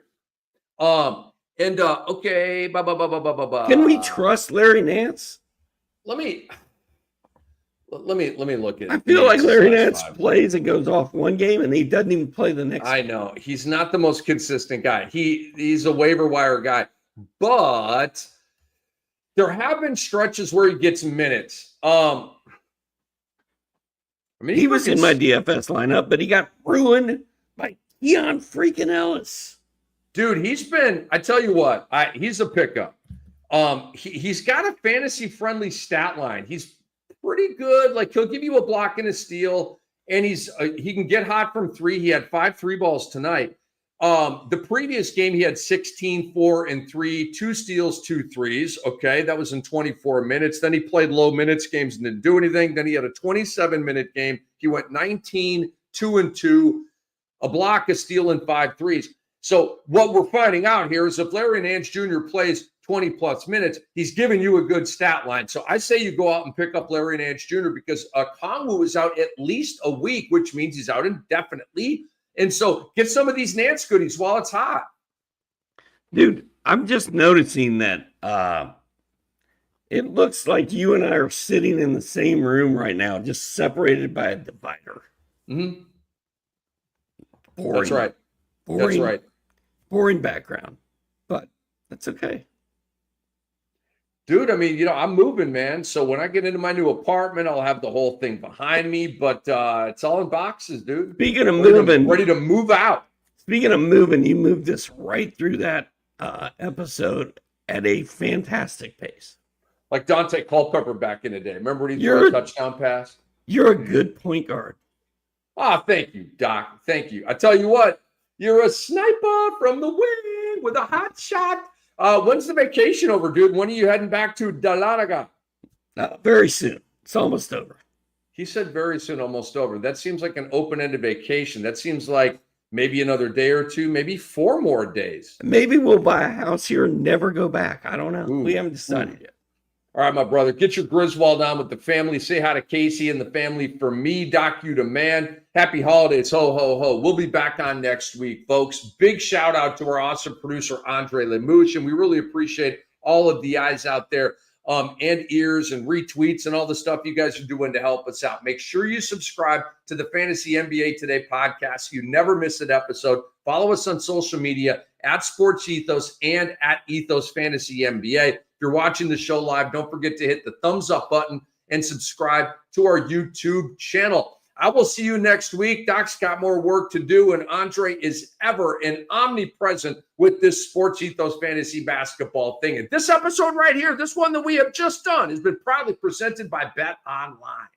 Okay. Can we trust Larry Nance? Let me look at it. I feel like Larry Nance plays and goes off one game and he doesn't even play the next. I know. He's not the most consistent guy. He's a waiver wire guy. But there have been stretches where he gets minutes. He was in my DFS lineup, but he got ruined by Keon freaking Ellis. Dude, I tell you what, he's a pickup. He's got a fantasy-friendly stat line. He's pretty good. Like, he'll give you a block and a steal, and he can get hot from 3. He had 5 3-balls tonight. The previous game, he had 16, 4, and 3, 2 steals, 2 threes. Okay, that was in 24 minutes. Then he played low minutes games and didn't do anything. Then he had a 27-minute game. He went 19, 2 and 2, a block, a steal, and 5 threes. So what we're finding out here is if Larry Nance Jr. plays 20-plus minutes, he's giving you a good stat line. So I say you go out and pick up Larry Nance Jr. because Kongwu is out at least a week, which means he's out indefinitely. And so get some of these Nance goodies while it's hot. Dude, I'm just noticing that it looks like you and I are sitting in the same room right now, just separated by a divider. Mm-hmm. Boring. That's right. Boring, That's right. Boring background, but that's okay. Dude, I mean, I'm moving, man. So when I get into my new apartment, I'll have the whole thing behind me, but it's all in boxes, dude. Speaking of moving. Ready to move out. Speaking of moving, you moved us right through that episode at a fantastic pace. Like Dante Culpepper back in the day. Remember when he threw a touchdown pass? You're a good point guard. Thank you, Doc. Thank you. I tell you what, you're a sniper from the wing with a hot shot. When's the vacation over, dude? When are you heading back to Dalaraga? Very soon. It's almost over. He said very soon, almost over. That seems like an open-ended vacation. That seems like maybe another day or two, maybe 4 more days. Maybe we'll buy a house here and never go back. I don't know. Ooh, We haven't decided yet. All right, my brother, get your Griswold on with the family. Say hi to Casey and the family for me. Doc, you the man. Happy holidays. Ho, ho, ho. We'll be back on next week, folks. Big shout out to our awesome producer, Andre Lemouche, and we really appreciate all of the eyes out there and ears and retweets and all the stuff you guys are doing to help us out. Make sure you subscribe to the Fantasy NBA Today podcast so you never miss an episode. Follow us on social media at Sports Ethos and at Ethos Fantasy NBA. If you're watching the show live, don't forget to hit the thumbs up button and subscribe to our YouTube channel. I will see you next week. Doc's got more work to do, and Andre is ever and omnipresent with this Sports Ethos Fantasy Basketball thing. And this episode right here, this one that we have just done, has been proudly presented by Bet Online.